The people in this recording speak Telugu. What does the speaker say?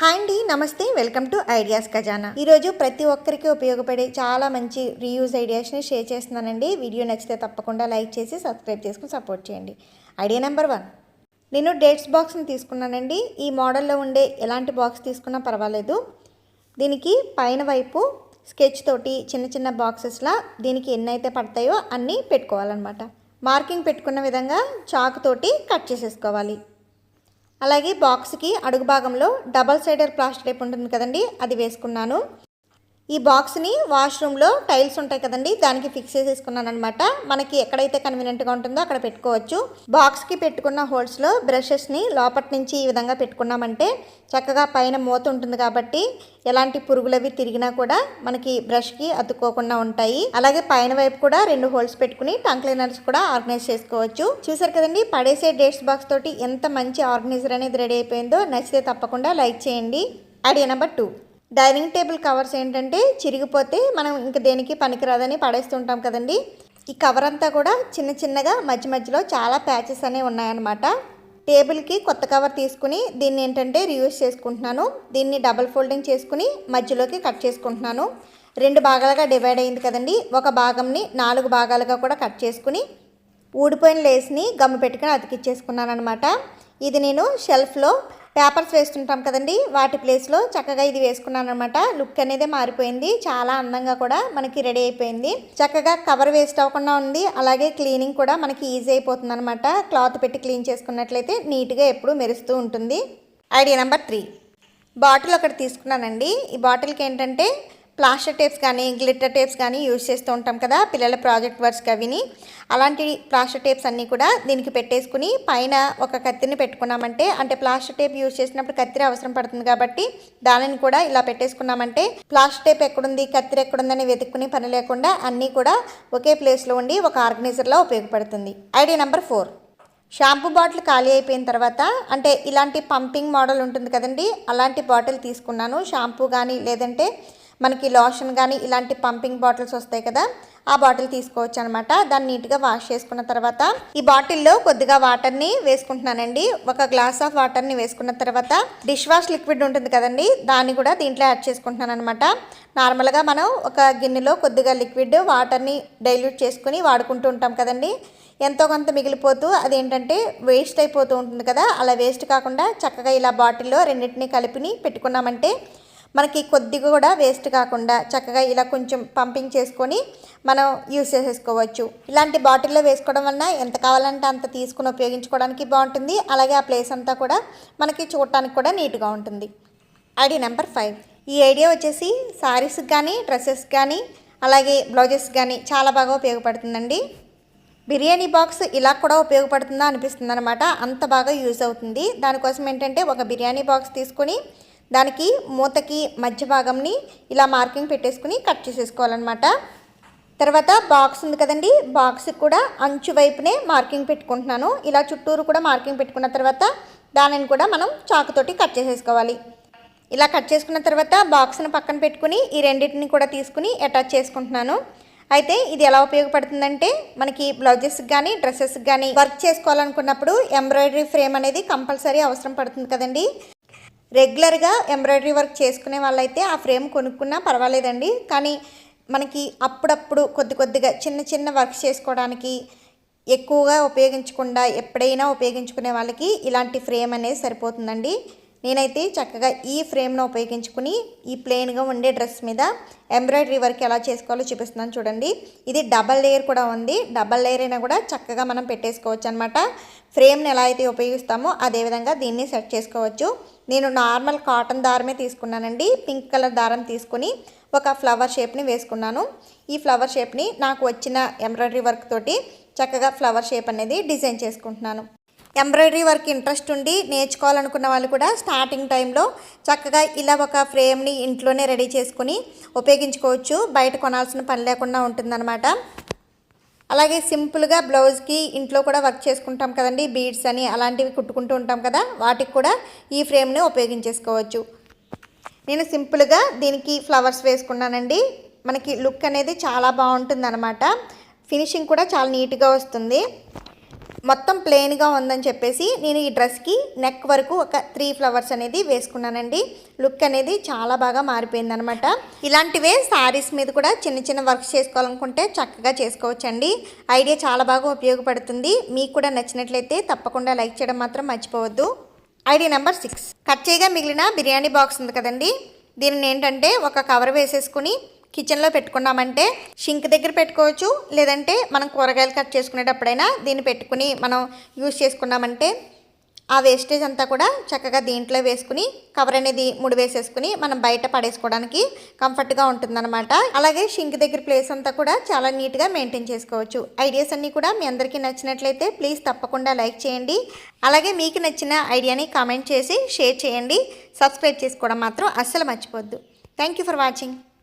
హాయ్ అండి, నమస్తే. వెల్కమ్ టు ఐడియాస్ ఖజానా. ఈరోజు ప్రతి ఒక్కరికి ఉపయోగపడే చాలా మంచి రీయూజ్ ఐడియాస్ని షేర్ చేస్తున్నానండి. వీడియో నచ్చితే తప్పకుండా లైక్ చేసి సబ్స్క్రైబ్ చేసుకుని సపోర్ట్ చేయండి. ఐడియా నెంబర్ 1, నేను డేట్స్ బాక్స్ని తీసుకున్నానండి. ఈ మోడల్లో ఉండే ఎలాంటి బాక్స్ తీసుకున్నా పర్వాలేదు. దీనికి పైన వైపు స్కెచ్ తోటి చిన్న చిన్న బాక్సెస్లా దీనికి ఎన్ని అయితే పడతాయో అన్నీ పెట్టుకోవాలన్నమాట. మార్కింగ్ పెట్టుకున్న విధంగా చాకు తోటి కట్ చేసేసుకోవాలి. అలాగే బాక్స్కి అడుగు భాగంలో డబల్ సైడర్ ప్లాస్టర్ టేప్ ఉంటుంది కదండి, అది వేసుకున్నాను. ఈ బాక్స్ని వాష్రూమ్లో టైల్స్ ఉంటాయి కదండి, దానికి ఫిక్స్ చేసేసుకున్నాను అనమాట. మనకి ఎక్కడైతే కన్వీనియంట్గా ఉంటుందో అక్కడ పెట్టుకోవచ్చు. బాక్స్కి పెట్టుకున్న హోల్స్లో బ్రషెస్ని లోపటి నుంచి ఈ విధంగా పెట్టుకున్నామంటే చక్కగా పైన మూత ఉంటుంది కాబట్టి ఎలాంటి పురుగులవి తిరిగినా కూడా మనకి బ్రష్కి అతుక్కోకుండా ఉంటాయి. అలాగే పైన వైపు కూడా 2 హోల్స్ పెట్టుకుని టంగ్ క్లీనర్స్ కూడా ఆర్గనైజ్ చేసుకోవచ్చు. చూసారు కదండి, పడేసే డేట్స్ బాక్స్ తోటి ఎంత మంచి ఆర్గనైజర్ అనేది రెడీ అయిపోయిందో. నచ్చితే తప్పకుండా లైక్ చేయండి. Idea number 2, dining table covers ఏంటంటే చిరిగిపోతే మనం ఇంక దేనికి పనికిరాదని పడేస్తుంటాం కదండి. ఈ కవర్ అంతా కూడా చిన్న చిన్నగా మధ్య మధ్యలో చాలా ప్యాచెస్ అనేవి ఉన్నాయన్నమాట. టేబుల్కి కొత్త కవర్ తీసుకుని దీన్ని ఏంటంటే రీయూజ్ చేసుకుంటున్నాను. దీన్ని డబుల్ ఫోల్డింగ్ చేసుకుని మధ్యలోకి కట్ చేసుకుంటున్నాను. 2 భాగాలుగా డివైడ్ అయింది కదండి. ఒక భాగంని 4 భాగాలుగా కూడా కట్ చేసుకుని ఊడిపోయిన లేస్ని గమ్ము పెట్టుకుని అతికిచ్చేసుకున్నాను అనమాట. ఇది నేను షెల్ఫ్లో పేపర్స్ వేస్తుంటాం కదండి, వాటి ప్లేస్లో చక్కగా ఇది వేసుకున్నాను అనమాట. లుక్ అనేది మారిపోయింది, చాలా అందంగా కూడా మనకి రెడీ అయిపోయింది. చక్కగా కవర్ వేస్ట్ అవ్వకుండా ఉంది. అలాగే క్లీనింగ్ కూడా మనకి ఈజీ అయిపోతుంది అనమాట. క్లాత్ పెట్టి క్లీన్ చేసుకున్నట్లయితే నీట్గా ఎప్పుడు మెరుస్తూ ఉంటుంది. ఐడియా నెంబర్ 3, బాటిల్ ఒకటి తీసుకున్నానండి. ఈ బాటిల్కి ఏంటంటే ప్లాస్టర్ టేప్స్ కానీ గ్లిటర్ టేప్స్ కానీ యూజ్ చేస్తూ ఉంటాం కదా పిల్లల ప్రాజెక్ట్ వర్క్స్కి. అవిని అలాంటి ప్లాస్టర్ టేప్స్ అన్నీ కూడా దీనికి పెట్టేసుకుని పైన ఒక కత్తిని పెట్టుకున్నామంటే, అంటే ప్లాస్టర్ టేప్ యూజ్ చేసినప్పుడు కత్తిరి అవసరం పడుతుంది కాబట్టి దానిని కూడా ఇలా పెట్టేసుకున్నామంటే ప్లాస్టర్ టేప్ ఎక్కడుంది కత్తిరి ఎక్కడుందని వెతుక్కుని పని లేకుండా అన్నీ కూడా ఒకే ప్లేస్లో ఉండి ఒక ఆర్గనైజర్లా ఉపయోగపడుతుంది. ఐడియా నెంబర్ 4, షాంపూ బాటిల్ ఖాళీ అయిపోయిన తర్వాత, అంటే ఇలాంటి పంపింగ్ మోడల్ ఉంటుంది కదండి, అలాంటి బాటిల్ తీసుకున్నాను. షాంపూ కానీ లేదంటే మనకి లోషన్ కానీ ఇలాంటి పంపింగ్ బాటిల్స్ వస్తాయి కదా, ఆ బాటిల్ తీసుకోవచ్చు అనమాట. దాన్ని నీట్గా వాష్ చేసుకున్న తర్వాత ఈ బాటిల్లో కొద్దిగా వాటర్ని వేసుకుంటున్నానండి. ఒక గ్లాస్ ఆఫ్ వాటర్ని వేసుకున్న తర్వాత డిష్ వాష్ లిక్విడ్ ఉంటుంది కదండి, దాన్ని కూడా దీంట్లో యాడ్ చేసుకుంటున్నాను అనమాట. నార్మల్గా మనం ఒక గిన్నెలో కొద్దిగా లిక్విడ్ వాటర్ని డైల్యూట్ చేసుకుని వాడుకుంటూ ఉంటాం కదండి. ఎంతో కొంత మిగిలిపోతూ అదేంటంటే వేస్ట్ అయిపోతూ ఉంటుంది కదా, అలా వేస్ట్ కాకుండా చక్కగా ఇలా బాటిల్లో రెండింటినీ కలిపి పెట్టుకున్నామంటే మనకి కొద్దిగా కూడా వేస్ట్ కాకుండా చక్కగా ఇలా కొంచెం పంపింగ్ చేసుకొని మనం యూస్ చేసేసుకోవచ్చు. ఇలాంటి బాటిల్లో వేసుకోవడం వలన ఎంత కావాలంటే అంత తీసుకుని ఉపయోగించుకోవడానికి బాగుంటుంది. అలాగే ఆ ప్లేస్ అంతా కూడా మనకి చూడటానికి కూడా నీట్గా ఉంటుంది. ఐడియా నెంబర్ 5, ఈ ఐడియా వచ్చేసి శారీస్కి కానీ డ్రెస్సెస్కి కానీ అలాగే బ్లౌజెస్కి కానీ చాలా బాగా ఉపయోగపడుతుందండి. బిర్యానీ బాక్స్ ఇలా కూడా ఉపయోగపడుతుందా అనిపిస్తుంది అనమాట, అంత బాగా యూజ్ అవుతుంది. దానికోసం ఏంటంటే ఒక బిర్యానీ బాక్స్ తీసుకొని దానికి మూతకి మధ్య భాగంని ఇలా మార్కింగ్ పెట్టేసుకుని కట్ చేసేసుకోవాలన్నమాట. తర్వాత బాక్స్ ఉంది కదండి, బాక్స్కి కూడా అంచు వైపునే మార్కింగ్ పెట్టుకుంటున్నాను. ఇలా చుట్టూరు కూడా మార్కింగ్ పెట్టుకున్న తర్వాత దానిని కూడా మనం చాకుతోటి కట్ చేసేసుకోవాలి. ఇలా కట్ చేసుకున్న తర్వాత బాక్స్ని పక్కన పెట్టుకుని ఈ రెండింటిని కూడా తీసుకుని అటాచ్ చేసుకుంటున్నాను. అయితే ఇది ఎలా ఉపయోగపడుతుందంటే మనకి బ్లౌజెస్కి కానీ డ్రెస్సెస్కి కానీ వర్క్ చేసుకోవాలనుకున్నప్పుడు ఎంబ్రాయిడరీ ఫ్రేమ్ అనేది కంపల్సరీ అవసరం పడుతుంది కదండి. రెగ్యులర్గా ఎంబ్రాయిడరీ వర్క్ చేసుకునే వాళ్ళైతే ఆ ఫ్రేమ్ కొనుక్కున్నా పర్వాలేదండి. కానీ మనకి అప్పుడప్పుడు కొద్దిగా చిన్న చిన్న వర్క్స్ చేసుకోవడానికి ఎక్కువగా ఉపయోగించకుండా ఎప్పుడైనా ఉపయోగించుకునే వాళ్ళకి ఇలాంటి ఫ్రేమ్ అనేది సరిపోతుందండి. నేనైతే చక్కగా ఈ ఫ్రేమ్ను ఉపయోగించుకుని ఈ ప్లెయిన్గా ఉండే డ్రెస్ మీద ఎంబ్రాయిడరీ వర్క్ ఎలా చేసుకోవాలో చూపిస్తున్నాను చూడండి. ఇది డబల్ లేయర్ కూడా ఉంది. డబల్ లేయర్ అయినా కూడా చక్కగా మనం పెట్టేసుకోవచ్చు అనమాట. ఫ్రేమ్ని ఎలా అయితే ఉపయోగిస్తామో అదేవిధంగా దీన్ని సెట్ చేసుకోవచ్చు. నేను నార్మల్ కాటన్ దారమే తీసుకున్నానండి. పింక్ కలర్ దారం తీసుకుని ఒక ఫ్లవర్ షేప్ని వేసుకున్నాను. ఈ ఫ్లవర్ షేప్ని నాకు వచ్చిన ఎంబ్రాయిడరీ వర్క్ తోటి చక్కగా ఫ్లవర్ షేప్ అనేది డిజైన్ చేసుకుంటున్నాను. ఎంబ్రాయిడరీ వర్క్ ఇంట్రెస్ట్ ఉండి నేర్చుకోవాలనుకున్న వాళ్ళు కూడా స్టార్టింగ్ టైంలో చక్కగా ఇలా ఒక ఫ్రేమ్ని ఇంట్లోనే రెడీ చేసుకుని ఉపయోగించుకోవచ్చు. బయట కొనాల్సిన పని లేకుండా ఉంటుందన్నమాట. అలాగే సింపుల్గా బ్లౌజ్కి ఇంట్లో కూడా వర్క్ చేసుకుంటాం కదండి, బీడ్స్ అని అలాంటివి కుట్టుకుంటూ ఉంటాం కదా, వాటికి కూడా ఈ ఫ్రేమ్ని ఉపయోగించేసుకోవచ్చు. నేను సింపుల్గా దీనికి ఫ్లవర్స్ వేసుకున్నానండి. మనకి లుక్ అనేది చాలా బాగుంటుంది అనమాట. ఫినిషింగ్ కూడా చాలా నీట్గా వస్తుంది. మొత్తం ప్లెయిన్గా ఉందని చెప్పేసి నేను ఈ డ్రెస్కి నెక్ వరకు ఒక 3 ఫ్లవర్స్ అనేది వేసుకున్నానండి. లుక్ అనేది చాలా బాగా మారిపోయింది అనమాట. ఇలాంటివే శారీస్ మీద కూడా చిన్న చిన్న వర్క్స్ చేసుకోవాలనుకుంటే చక్కగా చేసుకోవచ్చండి. ఐడియా చాలా బాగా ఉపయోగపడుతుంది. మీకు కూడా నచ్చినట్లయితే తప్పకుండా లైక్ చేయడం మాత్రం మర్చిపోవద్దు. ఐడియా నెంబర్ 6, కట్ చేయగా మిగిలిన బిర్యానీ బాక్స్ ఉంది కదండి, దీనిని ఏంటంటే ఒక కవర్ వేసేసుకుని కిచెన్లో పెట్టుకున్నామంటే షింక్ దగ్గర పెట్టుకోవచ్చు, లేదంటే మనం కూరగాయలు కట్ చేసుకునేటప్పుడైనా దీన్ని పెట్టుకుని మనం యూజ్ చేసుకున్నామంటే ఆ వేస్టేజ్ అంతా కూడా చక్కగా దీంట్లో వేసుకుని కవర్ అనేది ముడివేసేసుకుని మనం బయట పడేసుకోవడానికి కంఫర్ట్గా ఉంటుందన్నమాట. అలాగే షింక్ దగ్గర ప్లేస్ అంతా కూడా చాలా నీట్గా మెయింటైన్ చేసుకోవచ్చు. ఐడియాస్ అన్నీ కూడా మీ అందరికీ నచ్చినట్లయితే ప్లీజ్ తప్పకుండా లైక్ చేయండి. అలాగే మీకు నచ్చిన ఐడియాని కామెంట్ చేసి షేర్ చేయండి. సబ్స్క్రైబ్ చేసుకోవడం మాత్రం అస్సలు మర్చిపోవద్దు. Thank you for watching.